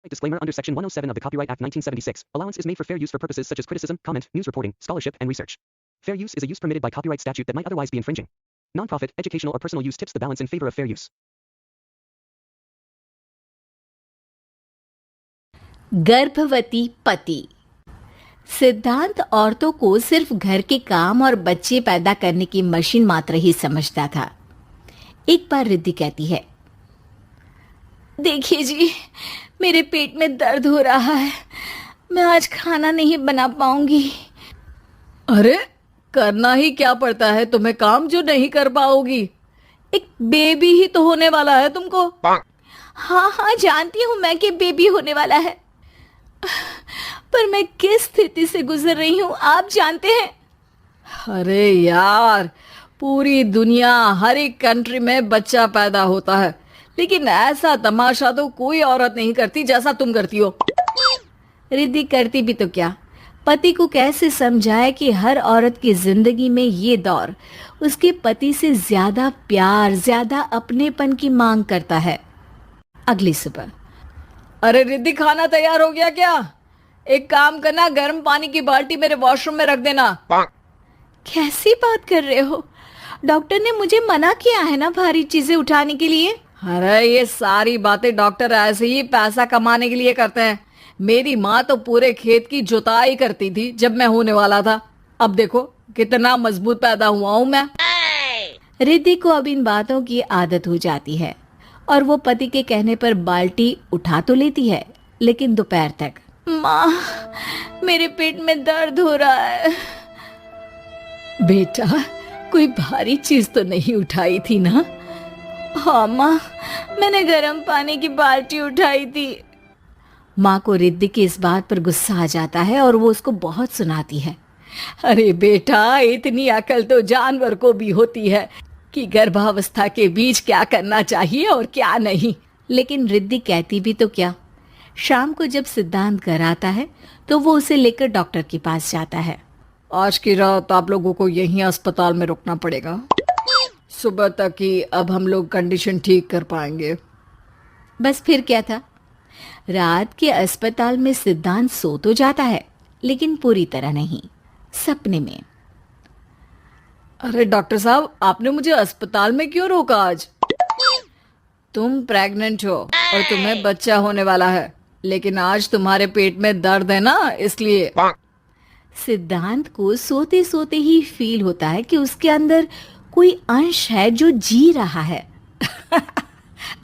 Disclaimer under Section 107 of the Copyright Act 1976. Allowance is made for fair use for purposes such as criticism, comment, news reporting, scholarship, and research. Fair use is a use permitted by copyright statute that might otherwise be infringing. Nonprofit, educational, or personal use tips the balance in favor of fair use. गर्भवती पति। सिद्धांत औरतों को सिर्फ घर के काम और बच्चे पैदा करने की मशीन मात्र ही समझता था। एक बार रिद्धि कहती है, देखिए जी, मेरे पेट में दर्द हो रहा है, मैं आज खाना नहीं बना पाऊंगी। अरे करना ही क्या पड़ता है तुम्हें काम जो नहीं कर पाओगी? एक बेबी ही तो होने वाला है तुमको। हाँ हाँ जानती हूँ मैं कि बेबी होने वाला है, पर मैं किस स्थिति से गुजर रही हूँ आप जानते हैं। अरे यार, पूरी दुनिया हर एक कंट्री में बच्चा पैदा होता है, लेकिन ऐसा तमाशा तो कोई औरत नहीं करती जैसा तुम करती हो। रिद्धि करती भी तो क्या, पति को कैसे समझाए कि हर औरत की जिंदगी में ये दौर उसके पति से ज्यादा प्यार, ज्यादा अपनेपन की मांग करता है। अगली सुबह, अरे रिद्धि, खाना तैयार हो गया क्या? एक काम करना, गर्म पानी की बाल्टी मेरे वॉशरूम में रख देना। कैसी बात कर रहे हो? डॉक्टर ने मुझे मना किया है ना भारी चीजें उठाने के लिए। अरे ये सारी बातें डॉक्टर ऐसे ही पैसा कमाने के लिए करते हैं। मेरी माँ तो पूरे खेत की जुताई करती थी जब मैं होने वाला था। अब देखो कितना मजबूत पैदा हुआ हूँ मैं। रिद्धि को अब इन बातों की आदत हो जाती है और वो पति के कहने पर बाल्टी उठा तो लेती है, लेकिन दोपहर तक। माँ, मेरे पेट में दर्द हो रहा है। बेटा, कोई भारी चीज तो नहीं उठाई थी ना? हाँ माँ, मैंने गर्म पानी की बाल्टी उठाई थी। माँ को रिद्धि की इस बात पर गुस्सा आ जाता है और वो उसको बहुत सुनाती है। अरे बेटा, इतनी अकल तो जानवर को भी होती है कि गर्भावस्था के बीच क्या करना चाहिए और क्या नहीं। लेकिन रिद्धि कहती भी तो क्या। शाम को जब सिद्धांत घर आता है तो वो उसे लेकर डॉक्टर के पास जाता है। आज की रात आप लोगों को यहीं अस्पताल में रुकना पड़ेगा। सुबह तक ही अब हम लोग कंडीशन ठीक कर पाएंगे। बस फिर क्या था, रात के अस्पताल में सिद्धांत सो तो जाता है, लेकिन पूरी तरह नहीं, सपने में। अरे डॉक्टर साहब, आपने मुझे अस्पताल में क्यों रोका आज? तुम प्रेग्नेंट हो और तुम्हें बच्चा होने वाला है, लेकिन आज तुम्हारे पेट में दर्द है ना, इसलिए। सिद्धांत को सोते सोते ही फील होता है कि उसके अंदर कोई अंश है जो जी रहा है।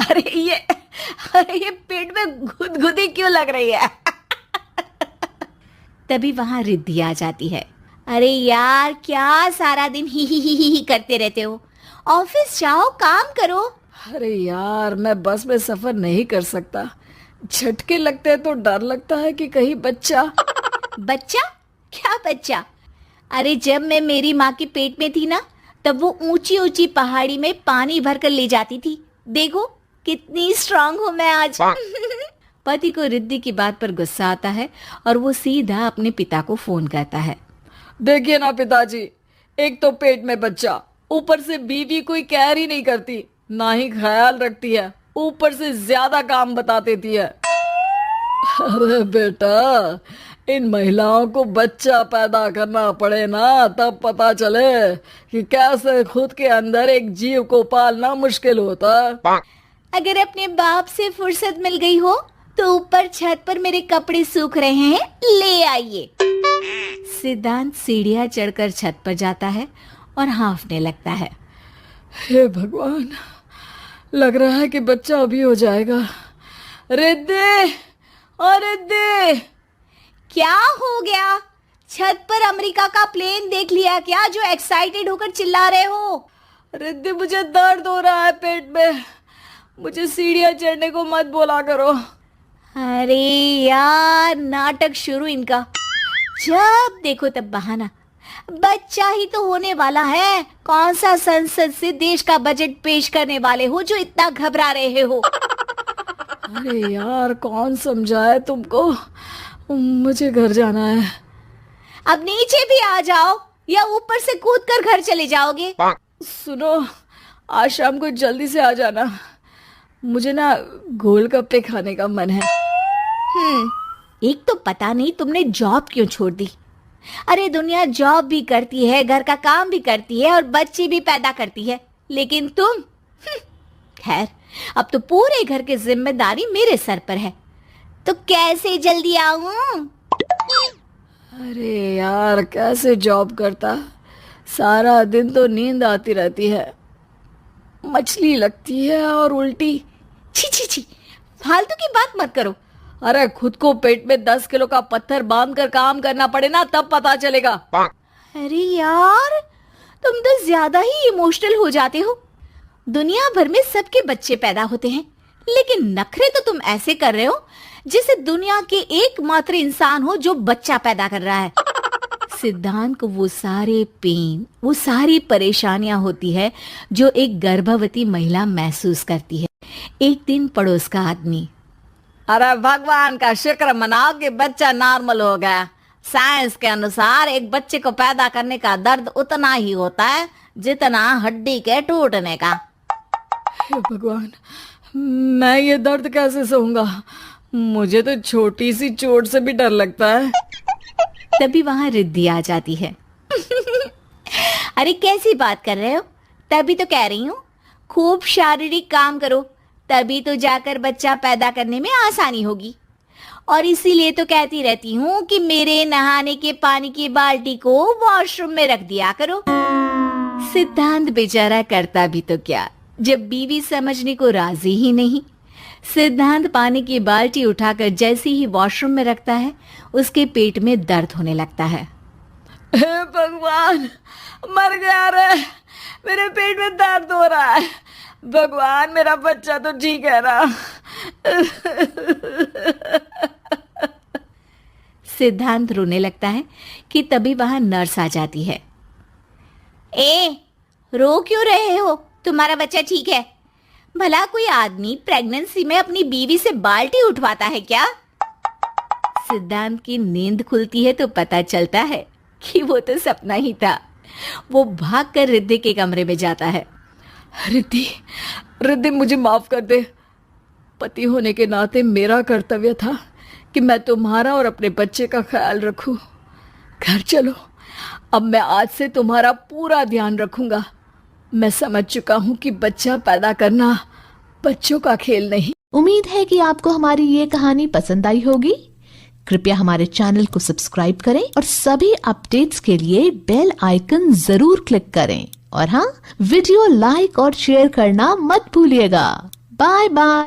अरे ये पेट में गुदगुदी क्यों लग रही है? तभी वहां रिद्धि आ जाती है। अरे यार, क्या सारा दिन ही करते रहते हो? ऑफिस जाओ, काम करो। अरे यार, मैं बस में सफर नहीं कर सकता। झटके लगते हैं तो डर लगता है कि कहीं बच्चा। बच्चा? क्या बच्चा? अरे जब मैं मेरी माँ के पेट में थी ना, तब वो ऊंची ऊंची पहाड़ी में पानी भर कर ले जाती थी। देखो कितनी स्ट्रांग हूँ मैं आज। पति को रिद्धि की बात पर गुस्सा आता है और वो सीधा अपने पिता को फोन करता है। देखिए ना पिताजी, एक तो पेट में बच्चा, ऊपर से बीवी कोई केयर ही नहीं करती, ना ही ख्याल रखती है, ऊपर से ज्यादा काम बता देती है। अरे बेटा, इन महिलाओं को बच्चा पैदा करना पड़े ना, तब पता चले कि कैसे खुद के अंदर एक जीव को पालना मुश्किल होता है। अगर अपने बाप से फुर्सत मिल गई हो तो ऊपर छत पर मेरे कपड़े सूख रहे हैं, ले आइए। सिद्धांत सीढ़ियां चढ़कर छत पर जाता है और हाँफने लगता है। हे भगवान, लग रहा है कि बच्चा अभी हो जाएगा। रिद्धि, और रिद्धि, क्या हो गया? छत पर अमेरिका का प्लेन देख लिया क्या जो एक्साइटेड होकर चिल्ला रहे हो? रिद्धि, मुझे दर्द हो रहा है पेट में, मुझे सीढ़ियां चढ़ने को मत बोला करो। अरे यार, नाटक शुरू इनका। जब देखो तब बहाना। बच्चा ही तो होने वाला है, कौन सा संसद से देश का बजट पेश करने वाले हो जो इतना घबरा रहे हो? अरे यार, कौन समझाए तुमको, मुझे घर जाना है। अब नीचे भी आ जाओ या ऊपर से कूद कर घर चले जाओगे? सुनो, आज शाम को जल्दी से आ जाना, मुझे ना गोलगप्पे खाने का मन है। एक तो पता नहीं तुमने जॉब क्यों छोड़ दी। अरे दुनिया जॉब भी करती है, घर का काम भी करती है और बच्चे भी पैदा करती है, लेकिन तुम खैर, अब तो पूरे घर की जिम्मेदारी मेरे सर पर है, तो कैसे जल्दी आऊं? अरे यार, कैसे जॉब करता, सारा दिन तो नींद आती रहती है, मछली लगती है और उल्टी। छी छी छी, फालतू की बात मत करो। अरे खुद को पेट में 10 किलो का पत्थर बांध कर काम करना पड़े ना, तब पता चलेगा। अरे यार, तुम तो ज्यादा ही इमोशनल हो जाते हो। दुनिया भर में सबके बच्चे पैदा होते हैं, लेकिन नखरे तो तुम ऐसे कर रहे हो जैसे दुनिया के एकमात्र इंसान हो जो बच्चा पैदा कर रहा है। सिद्धांत को वो सारे पेन, वो सारी परेशानियां होती है जो एक गर्भवती महिला महसूस करती है। एक दिन पड़ोस का आदमी, अरे भगवान का शुक्र मनाओ कि बच्चा नॉर्मल हो गया। साइंस के अनुसार एक बच्चे को पैदा करने का दर्द उतना ही होता है जितना हड्डी के टूटने का। हे भगवान, मैं ये दर्द कैसे सहूंगा? मुझे तो छोटी सी चोट से भी डर लगता है। तभी वहां रिद्धि आ जाती है। अरे कैसी बात कर रहे हो? तभी तो कह रही हूँ, खूब शारीरिक काम करो, तभी तो जाकर बच्चा पैदा करने में आसानी होगी। और इसीलिए तो कहती रहती हूँ कि मेरे नहाने के पानी की बाल्टी को वॉशरूम में रख दिया करो। सिद्धांत बेचारा करता भी तो क्या, जब बीवी समझने को राजी ही नहीं। सिद्धांत पानी की बाल्टी उठाकर जैसे ही वॉशरूम में रखता है, उसके पेट में दर्द होने लगता है। हे भगवान, मर गया रे, मेरे पेट में दर्द हो रहा है। भगवान, मेरा बच्चा तो ठीक है ना? सिद्धांत रोने लगता है कि तभी वहां नर्स आ जाती है। ए, रो क्यों रहे हो? तुम्हारा बच्चा ठीक है? भला कोई आदमी प्रेगनेंसी में अपनी बीवी से बाल्टी उठवाता है क्या? सिद्धांत की नींद खुलती है तो पता चलता है कि वो तो सपना ही था। वो भागकर रिद्धि के कमरे में जाता है। रिद्धि, रिद्धि, मुझे माफ कर दे। पति होने के नाते मेरा कर्तव्य था कि मैं तुम्हारा और अपने बच्चे का ख्याल रखूं। घर चलो, अब मैं आज से तुम्हारा पूरा ध्यान रखूंगा। मैं समझ चुका हूं कि बच्चा पैदा करना बच्चों का खेल नहीं। उम्मीद है कि आपको हमारी ये कहानी पसंद आई होगी। कृपया हमारे चैनल को सब्सक्राइब करें और सभी अपडेट्स के लिए बेल आइकन जरूर क्लिक करें। और हाँ, वीडियो लाइक और शेयर करना मत भूलिएगा। Bye bye.